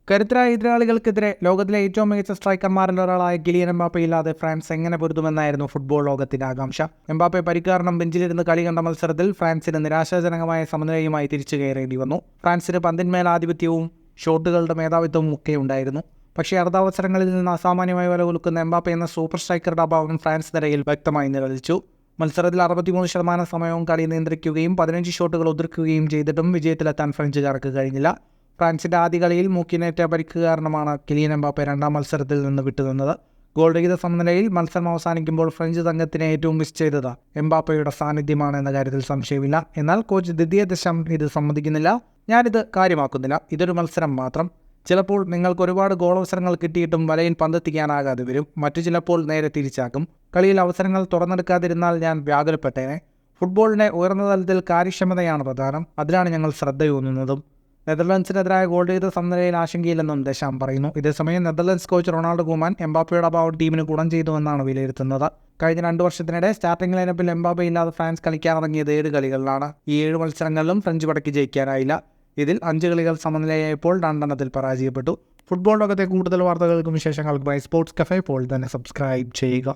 കരുത്തരായ എതിരാളികൾക്കെതിരെ ലോകത്തിലെ ഏറ്റവും മികച്ച സ്ട്രൈക്കർമാരിൽ ഒരാളായ കിലിയൻ എംബാപ്പെ ഇല്ലാതെ ഫ്രാൻസ് എങ്ങനെ പൊരുതുമെന്നായിരുന്നു ഫുട്ബോൾ ലോകത്തിന്റെ ആകാംക്ഷ. എംബാപ്പെ പരിക്ക് കാരണം ബെഞ്ചിലിരുന്ന് കളി കണ്ട മത്സരത്തിൽ ഫ്രാൻസിന് നിരാശാജനകമായ സമനിലയുമായി തിരിച്ചു കയറേണ്ടി വന്നു. ഫ്രാൻസിന് പന്തിന്മേൽ ആധിപത്യവും ഷോട്ടുകളുടെ മേധാവിത്വവും ഒക്കെ ഉണ്ടായിരുന്നു. പക്ഷേ അർദ്ധാവസരങ്ങളിൽ നിന്ന് അസാമാന്യമായി വലകൊലുക്കുന്ന എംബാപ്പെ എന്ന സൂപ്പർ സ്ട്രൈക്കറുടെ അഭാവം ഫ്രാൻസ് നിരയിൽ വ്യക്തമായി നിഴലിച്ചു. മത്സരത്തിൽ 63% സമയവും കളി നിയന്ത്രിക്കുകയും 15 ഷോട്ടുകൾ ഉതിർക്കുകയും ചെയ്തിട്ടും വിജയത്തിലെത്താൻ ഫ്രഞ്ചുകാർക്ക് കഴിഞ്ഞില്ല. ഫ്രാൻസിന്റെ ആദ്യ കളിയിൽ മൂക്കിനേറ്റ പരിക്ക് കാരണമാണ് കിലിയൻ എംബാപ്പെ രണ്ടാം മത്സരത്തിൽ നിന്ന് വിട്ടുനിന്നത്. ഗോൾ രഹിത സമനിലയിൽ മത്സരം അവസാനിക്കുമ്പോൾ ഫ്രഞ്ച് സംഘത്തിനെ ഏറ്റവും മിസ് ചെയ്തത് എംബാപ്പയുടെ സാന്നിധ്യമാണ് എന്ന കാര്യത്തിൽ സംശയമില്ല. എന്നാൽ കോച്ച് ദിദിയർ ദെഷാംസ് ഇത് സമ്മതിക്കുന്നില്ല. ഞാനിത് കാര്യമാക്കുന്നില്ല, ഇതൊരു മത്സരം മാത്രം. ചിലപ്പോൾ നിങ്ങൾക്ക് ഒരുപാട് ഗോളവസരങ്ങൾ കിട്ടിയിട്ടും വലയിൽ പന്തെത്തിക്കാനാകാതെ വരും. മറ്റു ചിലപ്പോൾ നേരെ തിരിച്ചാക്കും. കളിയിൽ അവസരങ്ങൾ തുറന്നെടുക്കാതിരുന്നാൽ ഞാൻ വ്യാകുലപ്പെട്ടേനെ. ഫുട്ബോളിന്റെ ഉയർന്ന തലത്തിൽ കാര്യക്ഷമതയാണ് പ്രധാനം. അതിലാണ് ഞങ്ങൾ ശ്രദ്ധയൂന്നുന്നതും. നെതർലൻഡ്സിനെതിരായ ഗോൾ രഹിത സമനിലയിൽ ആശങ്കയില്ലെന്നും ദെഷാംസ് പറയുന്നു. ഇതേസമയം നെതർലൻഡ്സ് കോച്ച് റൊണാൾഡോ കൂമാൻ എംബാപ്പയുടെ അഭാവം ടീമിന് ഗുണം ചെയ്തുവെന്നാണ് വിലയിരുത്തുന്നത്. കഴിഞ്ഞ 2 വർഷത്തിനിടെ സ്റ്റാർട്ടിംഗ് ലൈനപ്പിൽ എംബാപ്പെ ഇല്ലാതെ ഫ്രാൻസ് കളിക്കാനിറങ്ങിയത് 7 കളികളിലാണ്. ഈ 7 മത്സരങ്ങളിലും ഫ്രഞ്ച് പടയ്ക്ക് ജയിക്കാനായില്ല. ഇതിൽ 5 കളികൾ സമനിലയായപ്പോൾ 2 പരാജയപ്പെട്ടു. ഫുട്ബോൾ ലോകത്തെ കൂടുതൽ വാർത്തകൾക്കും വിശേഷങ്ങൾക്കുമായി സ്പോർട്സ് കഫേ ഇപ്പോൾ തന്നെ സബ്സ്ക്രൈബ് ചെയ്യുക.